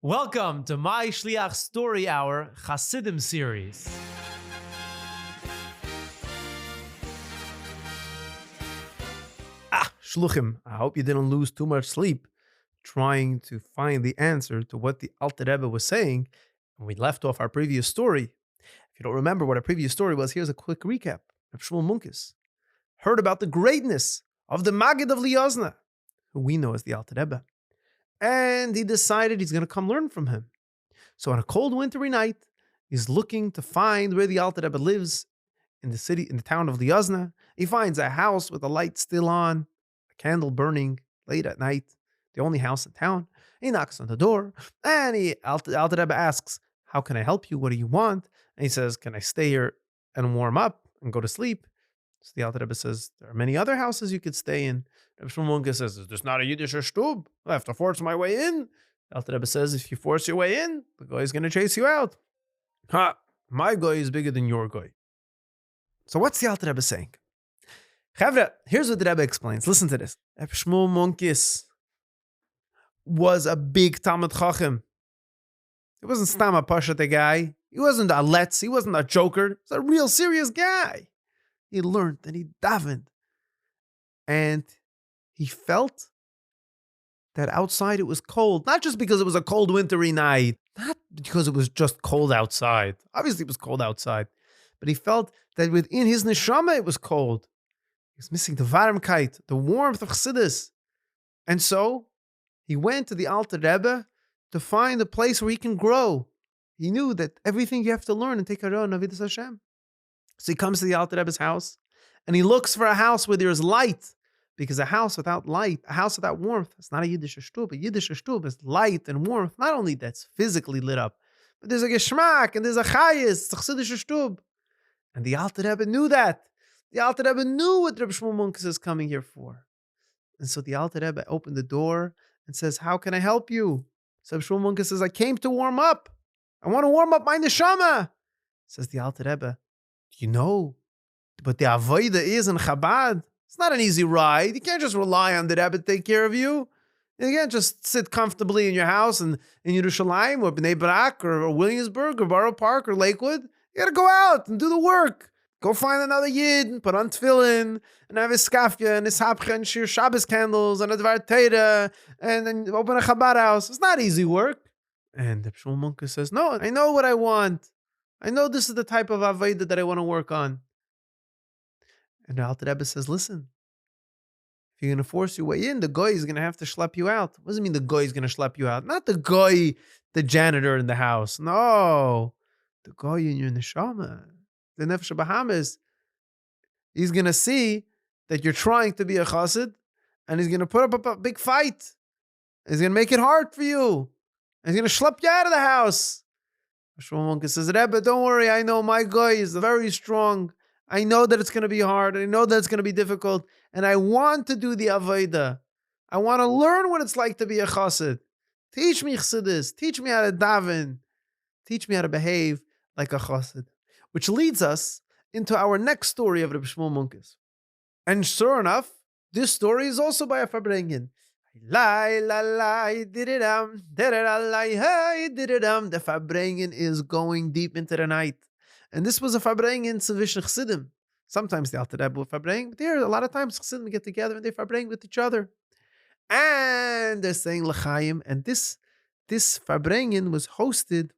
Welcome to MyShliach Story Hour Chassidim series. Shluchim, I hope you didn't lose too much sleep trying to find the answer to what the Alter Rebbe was saying when we left off our previous story. If you don't remember what our previous story was, here's a quick recap. Reb Shmuel Munkes heard about the greatness of the Maggid of Liyazna, who we know as the Alter Rebbe, and he decided he's going to come learn from him. So on a cold wintry night, he's looking to find where the Alter Rebbe lives in the town of Liyazna. He finds a house with the light still on, a candle burning late at night, the only house in town. He knocks on the door, and Alter Rebbe asks, "How can I help you? What do you want?" And he says, "Can I stay here and warm up and go to sleep?" So the Alter Rebbe says, "There are many other houses you could stay in." Reb Shmuel Munkes says, "Is this not a Yiddish shtub? I have to force my way in." The Alter Rebbe says, "If you force your way in, the guy is going to chase you out." Ha! My guy is bigger than your guy. So what's the Alter Rebbe saying? Chavre, here's what the Rebbe explains. Listen to this. Reb Shmuel Munkes was a big Talmid Chacham. He wasn't Stam a Pashate guy. He wasn't a letz. He wasn't a joker. He's a real serious guy. He learned and he davened. And he felt that outside it was cold. Not just because it was a cold wintry night. Not because it was just cold outside. Obviously it was cold outside. But he felt that within his neshama it was cold. He was missing the varmkeit, the warmth of Chassidus. And so he went to the Alter Rebbe to find a place where he can grow. He knew that everything you have to learn and take care of Avidas Hashem. So he comes to the Alter Rebbe's house and he looks for a house where there's light. Because a house without light, a house without warmth, it's not a Yiddish shtub. A Yiddish shtub is light and warmth. Not only that's physically lit up, but there's a geschmack and there's a chayis. It's a Chassidishe shtub. And the Alter Rebbe knew that. The Alter Rebbe knew what Reb Shmuel Munkes is coming here for. And so the Alter Rebbe opened the door and says, "How can I help you?" So Reb Shmuel Munkes says, "I came to warm up. I want to warm up my neshama." Says the Alter Rebbe, "Do you know what the avodah is in Chabad? It's not an easy ride. You can't just rely on the Rebbe to take care of you. You can't just sit comfortably in your house in Yerushalayim or Bnei Brak or Williamsburg or Borough Park or Lakewood. You got to go out and do the work. Go find another Yid and put on tefillin and have his skafia and his hapcha and shir Shabbos candles and a dvar teira and then open a Chabad house. It's not easy work." And Reb Shmuel Munkes says, "No, I know what I want. I know this is the type of avodah that I want to work on." And the Alter Rebbe says, "Listen, if you're going to force your way in, the guy is going to have to schlep you out." What does it mean the guy is going to schlep you out? Not the guy, the janitor in the house. No. The guy in your neshama. The Nefesh Bahamas. He's going to see that you're trying to be a chassid, and he's going to put up a big fight. He's going to make it hard for you. And he's going to schlep you out of the house. Shmuel Munkes says, "Rebbe, don't worry. I know my guy is very strong. I know that it's going to be hard. I know that it's going to be difficult. And I want to do the avodah. I want to learn what it's like to be a chassid. Teach me chassidus. Teach me how to daven. Teach me how to behave like a chassid." Which leads us into our next story of Reb Shmuel Munkes. And sure enough, this story is also by a Farbrengen. The Farbrengen is going deep into the night. And this was a Farbrengen zwischen Chassidim. Sometimes the Alter Rebbe will Farbrengen, but here a lot of times Chassidim get together and they Farbrengen with each other. And they're saying L'chaim. And this Farbrengen was hosted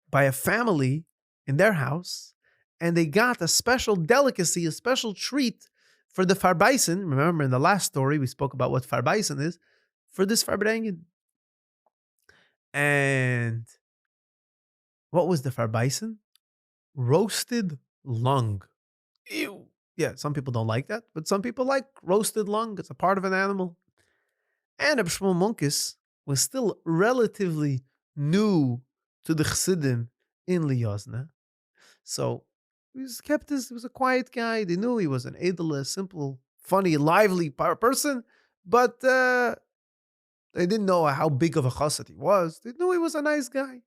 by a family in their house. And they got a special delicacy, a special treat for the Farbaisen. Remember in the last story, we spoke about what Farbaisen is, for this Farbrengen. And what was the Farbaisen? Roasted lung. Ew. Yeah, some people don't like that, but some people like roasted lung. It's a part of an animal. And Reb Shmuel Munkes was still relatively new to the Chassidim in Liyazna. So he was a quiet guy. They knew he was an edel, simple, funny, lively person, but they didn't know how big of a chassid he was. They knew he was a nice guy.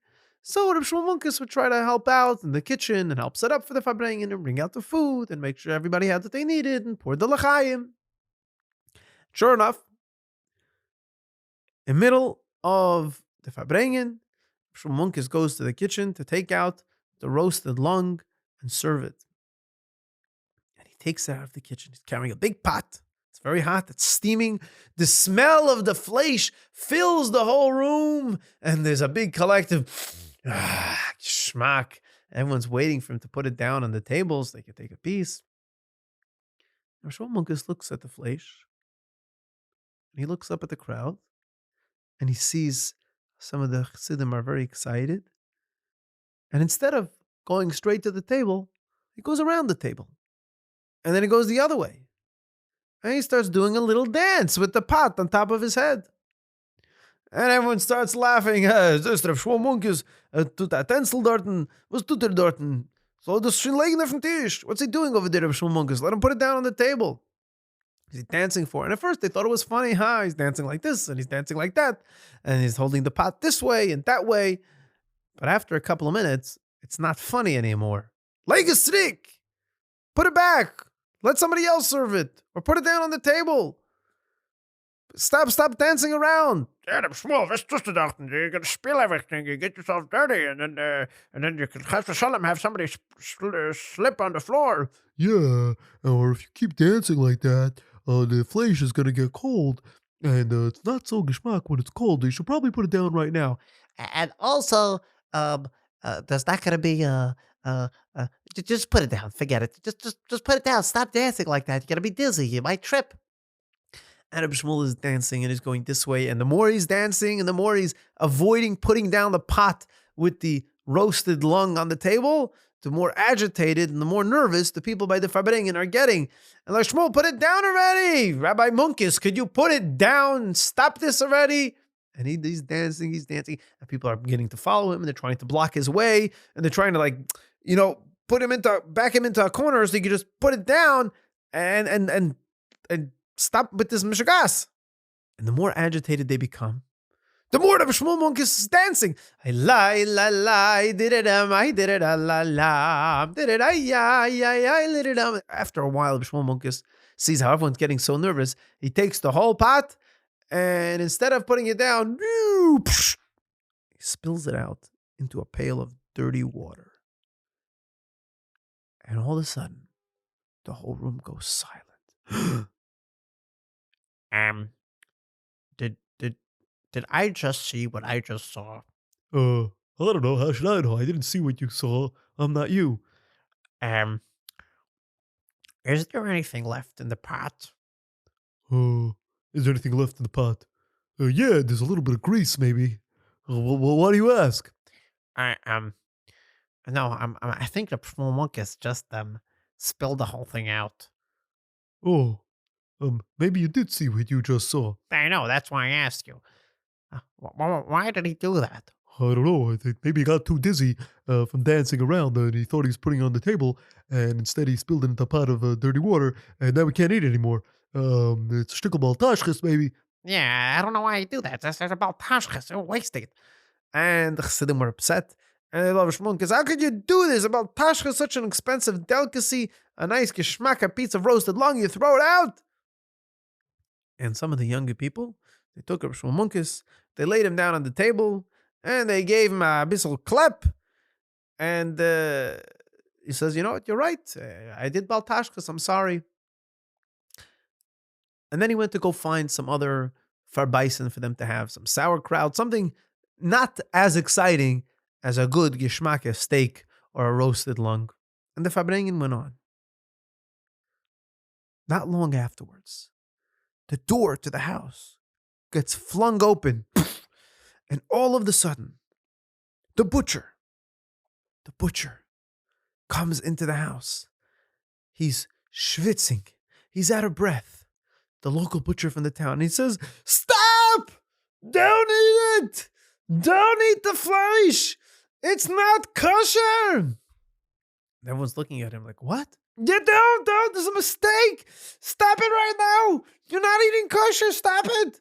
So Reb Shmuel Munkes would try to help out in the kitchen and help set up for the Farbrengen and bring out the food and make sure everybody had what they needed and pour the l'chaim. Sure enough, in the middle of the Farbrengen, Shmuel Munkes goes to the kitchen to take out the roasted lung and serve it. And he takes it out of the kitchen. He's carrying a big pot. It's very hot. It's steaming. The smell of the flesh fills the whole room. And there's a big collective schmack. Everyone's waiting for him to put it down on the tables. They could take a piece. Now Shmuel Munkes looks at the flesh. And he looks up at the crowd. And he sees some of the Chassidim are very excited. And instead of going straight to the table, he goes around the table. And then he goes the other way. And he starts doing a little dance with the pot on top of his head. And everyone starts laughing. Das Reb Shmuel Munkes, tut a Tänzel dorten. Was tut dorten? So das schon legen auf den Tisch. What's he doing over there, Reb Shmuel Munkes? Let him put it down on the table. He's dancing for it. And at first they thought it was funny. He's dancing like this and he's dancing like that. And he's holding the pot this way and that way. But after a couple of minutes, it's not funny anymore. Leg is strick. Put it back. Let somebody else serve it. Or put it down on the table. Stop dancing around. Yeah, Shmuel, was tust du dachten? You can spill everything. You get yourself dirty, and then you can have somebody slip on the floor. Yeah, or if you keep dancing like that, the flesh is gonna get cold, and it's not so geschmack when it's cold. You should probably put it down right now. And also, there's not gonna be just put it down. Forget it. Just put it down. Stop dancing like that. You're gonna be dizzy. You might trip. And Reb Shmuel is dancing and he's going this way. And the more he's dancing and the more he's avoiding putting down the pot with the roasted lung on the table, the more agitated and the more nervous the people by the Farbrengen are getting. And like, Shmuel, put it down already. Rabbi Munkes, could you put it down? Stop this already. And he's dancing. And people are beginning to follow him and they're trying to block his way. And they're trying to back him into a corner so he can just put it down and stop with this mishagas. And the more agitated they become, the more Reb Shmuel Munkes is dancing. I did it, I did it, la, did it, I lit it. After a while, Reb Shmuel Munkes sees how everyone's getting so nervous. He takes the whole pot, and instead of putting it down, he spills it out into a pail of dirty water. And all of a sudden, the whole room goes silent. Did I just see what I just saw? I don't know. How should I know? I didn't see what you saw. I'm not you. Is there anything left in the pot? Is there anything left in the pot? Yeah, there's a little bit of grease, maybe. Well, why do you ask? No, I think the Shmuel Munkes just spilled the whole thing out. Oh, maybe you did see what you just saw. I know, that's why I asked you. Why did he do that? I don't know. I think maybe he got too dizzy from dancing around and he thought he was putting it on the table, and instead he spilled it into a pot of dirty water, and now we can't eat it anymore. It's shtickle baltashkes, maybe. Yeah, I don't know why he do that. That's about tashkes. You're wasting it. And the Chassidim were upset. And they love Shmuel because how could you do this about tashka, such an expensive delicacy, a nice geschmack, piece of roasted lung, you throw it out? And some of the younger people, they took Reb Shmuel Munkes, they laid him down on the table, and they gave him a bissel klep. And he says, you know what, you're right. I did baltashkas, I'm sorry. And then he went to go find some other farbison for them to have, some sauerkraut, something not as exciting as a good geschmack steak or a roasted lung. And the Farbrengen went on. Not long afterwards, the door to the house gets flung open, and all of a sudden, the butcher comes into the house. He's schwitzing. He's out of breath. The local butcher from the town. And he says, "Stop! Don't eat it! Don't eat the flesh! It's not kosher!" And everyone's looking at him like, what? You don't, there's a mistake! Stop it right now! You're not eating kosher, stop it!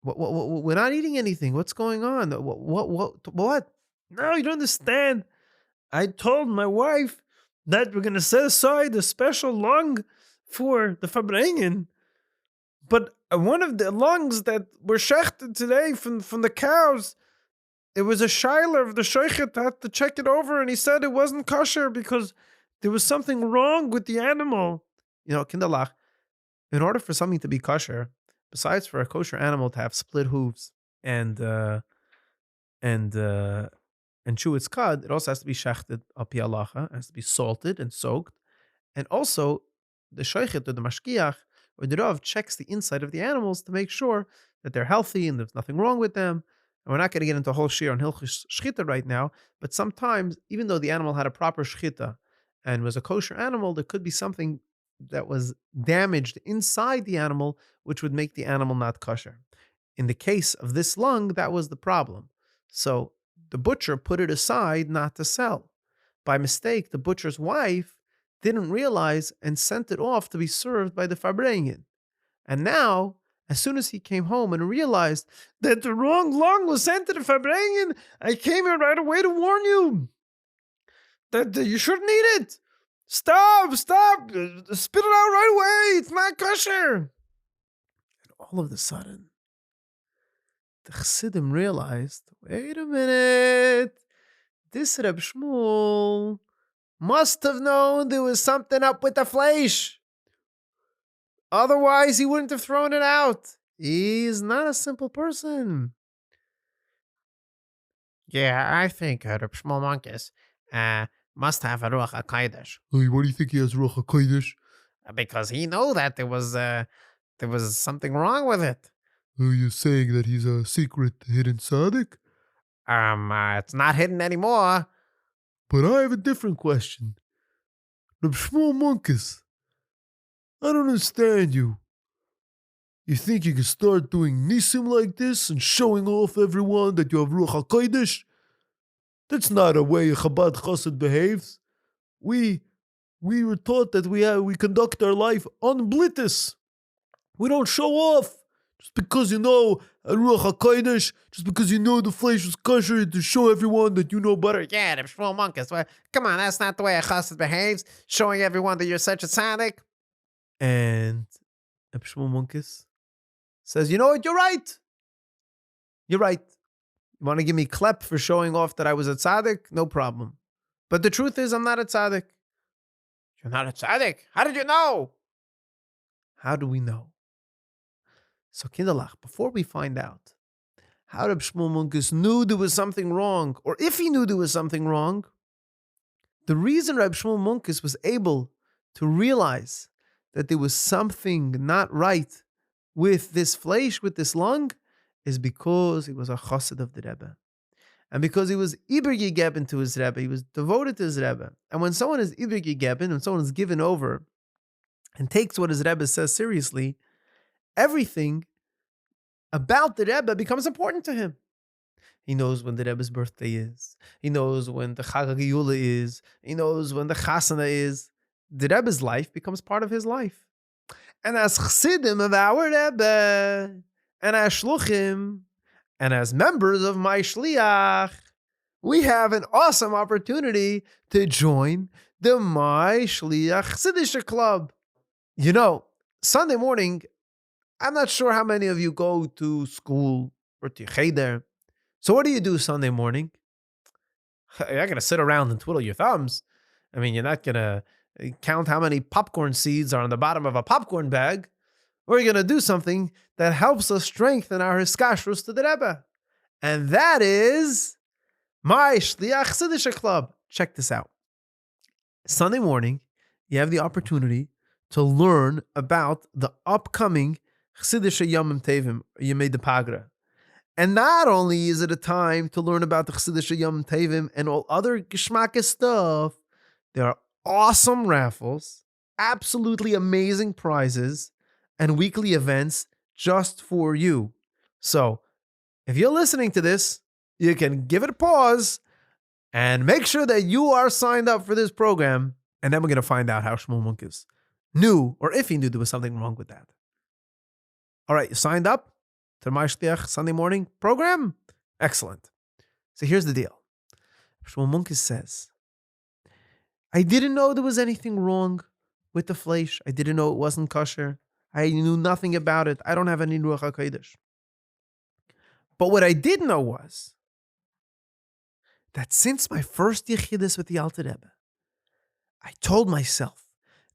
What? We're not eating anything. What's going on? What? No, you don't understand. I told my wife that we're going to set aside a special lung for the Farbrengen, but one of the lungs that were shechted today from the cows, it was a shiler of the sheichet had to check it over, and he said it wasn't kosher because there was something wrong with the animal. Kinderlach, in order for something to be kosher, besides for a kosher animal to have split hooves and and uh, and chew its cud, it also has to be shechted al pi halacha. It has to be salted and soaked, and also the sheichet or the mashkiach or the rav checks the inside of the animals to make sure that they're healthy and there's nothing wrong with them. And we're not going to get into a whole shir on hilchus shchita right now, but sometimes, even though the animal had a proper shchita and was a kosher animal, there could be something that was damaged inside the animal, which would make the animal not kosher. In the case of this lung, that was the problem. So the butcher put it aside not to sell. By mistake, the butcher's wife didn't realize and sent it off to be served by the Farbrengen. And now, as soon as he came home and realized that the wrong lung was sent to the Farbrengen, I came here right away to warn you that you shouldn't eat it. Stop, spit it out right away. It's not kosher. And all of a sudden, the Chassidim realized, wait a minute, this Reb Shmuel must have known there was something up with the flesh. Otherwise, he wouldn't have thrown it out. He's not a simple person. Yeah, I think Reb Shmuel Munkes must have a Ruach HaKodesh. Hey, why do you think he has Ruach HaKodesh? Because he knew that there was something wrong with it. Are you saying that he's a secret hidden tzaddik? It's not hidden anymore. But I have a different question. Reb Shmuel Munkes, I don't understand you. You think you can start doing nisim like this and showing off everyone that you have Ruach HaKodesh? That's not a way a Chabad Chassid behaves. We were taught that we conduct our life unblitis. We don't show off. Just because you know a Ruach HaKodesh, just because you know the flesh was kosher to show everyone that you know better. Yeah, Reb Shmuel Munkes. Well, come on, that's not the way a chassid behaves, showing everyone that you're such a tzaddik. And Reb Shmuel Munkes says, you know what, you're right. You're right. You want to give me klep for showing off that I was a tzaddik? No problem. But the truth is, I'm not a tzaddik. You're not a tzaddik? How did you know? How do we know? So Kinderlach, before we find out how Reb Shmuel Munkes knew there was something wrong, or if he knew there was something wrong, the reason Reb Shmuel Munkes was able to realize that there was something not right with this flesh, with this lung, is because he was a Chosid of the Rebbe. And because he was Iber Yegeben to his Rebbe, he was devoted to his Rebbe. And when someone is Iber Yegeben, when someone is given over and takes what his Rebbe says seriously, everything about the Rebbe becomes important to him. He knows when the Rebbe's birthday is. He knows when the Chag HaGeula is. He knows when the Chasana is. The Rebbe's life becomes part of his life. And as Chassidim of our Rebbe, and as Shluchim, and as members of MyShliach, we have an awesome opportunity to join the MyShliach Chassidishe Club. You know, Sunday morning, I'm not sure how many of you go to school or to cheder. So what do you do Sunday morning? You're not going to sit around and twiddle your thumbs. I mean, you're not going to count how many popcorn seeds are on the bottom of a popcorn bag. We're going to do something that helps us strengthen our hiskashrus to the Rebbe. And that is MyShliach Chassidishe Club. Check this out. Sunday morning, you have the opportunity to learn about the upcoming Chassidishe Yomim Tevim, Yemei de Pagra. And not only is it a time to learn about the Chassidishe Yomim Tevim and all other geschmack stuff, there are awesome raffles, absolutely amazing prizes, and weekly events just for you. So, if you're listening to this, you can give it a pause and make sure that you are signed up for this program, and then we're going to find out how Shmuel Munkes knew, or if he knew there was something wrong with that. All right, you signed up to the MyShliach Sunday morning program? Excellent. So here's the deal. Shmuel Munkes says, I didn't know there was anything wrong with the flesh. I didn't know it wasn't kosher. I knew nothing about it. I don't have any Ruach HaKodesh. But what I did know was that since my first Yechidus with the Alter Rebbe, I told myself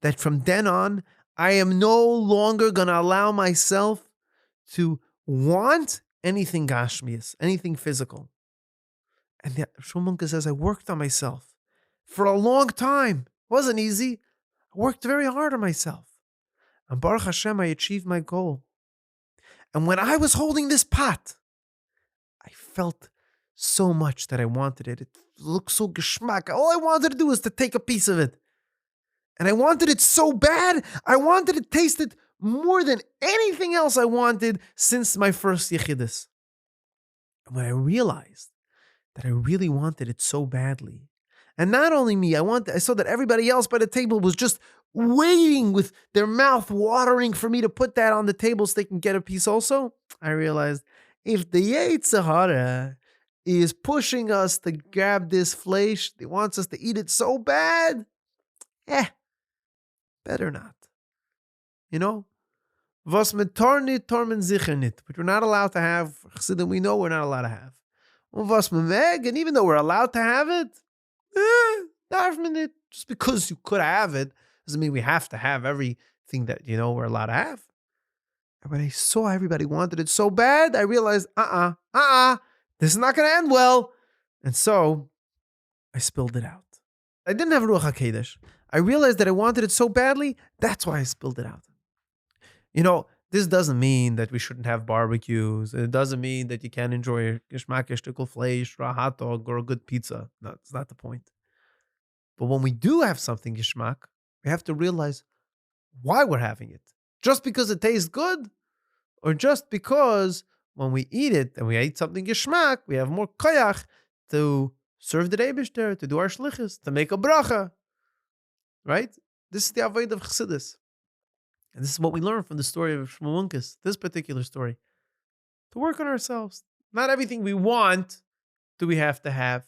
that from then on, I am no longer going to allow myself to want anything Gashmias, anything physical. And the Shmuel Munkes says, I worked on myself for a long time. It wasn't easy. I worked very hard on myself. And Baruch Hashem, I achieved my goal. And when I was holding this pot, I felt so much that I wanted it. It looked so geschmack. All I wanted to do was to take a piece of it. And I wanted it so bad. I wanted to taste it more than anything else I wanted since my first Yechidus. And when I realized that I really wanted it so badly, and not only me, I saw that everybody else by the table was just waiting with their mouth watering for me to put that on the table so they can get a piece also. I realized if the Yetzer Hara is pushing us to grab this flesh, he wants us to eat it so bad, better not. You know? Was mit tornit, tormen sicher nit. But we're not allowed to have, Chassidim, we know we're not allowed to have. Und was man weg, and even though we're allowed to have it, darf man it. Just because you could have it doesn't mean we have to have everything that, we're allowed to have. And when I saw everybody wanted it so bad, I realized, this is not going to end well. And so I spilled it out. I didn't have Ruach HaKodesh. I realized that I wanted it so badly, that's why I spilled it out. This doesn't mean that we shouldn't have barbecues. It doesn't mean that you can't enjoy a geschmack, a shtickle fleisch, or a hot dog, or a good pizza. No, that's not the point. But when we do have something geschmack, we have to realize why we're having it. Just because it tastes good, or just because when we eat it and we eat something geschmack, we have more koyach to serve the Rebbe, to do our shlichus, to make a bracha. Right? This is the avoid of Chassidus. And this is what we learn from the story of Shmuel Munkes, this particular story. To work on ourselves. Not everything we want do we have to have.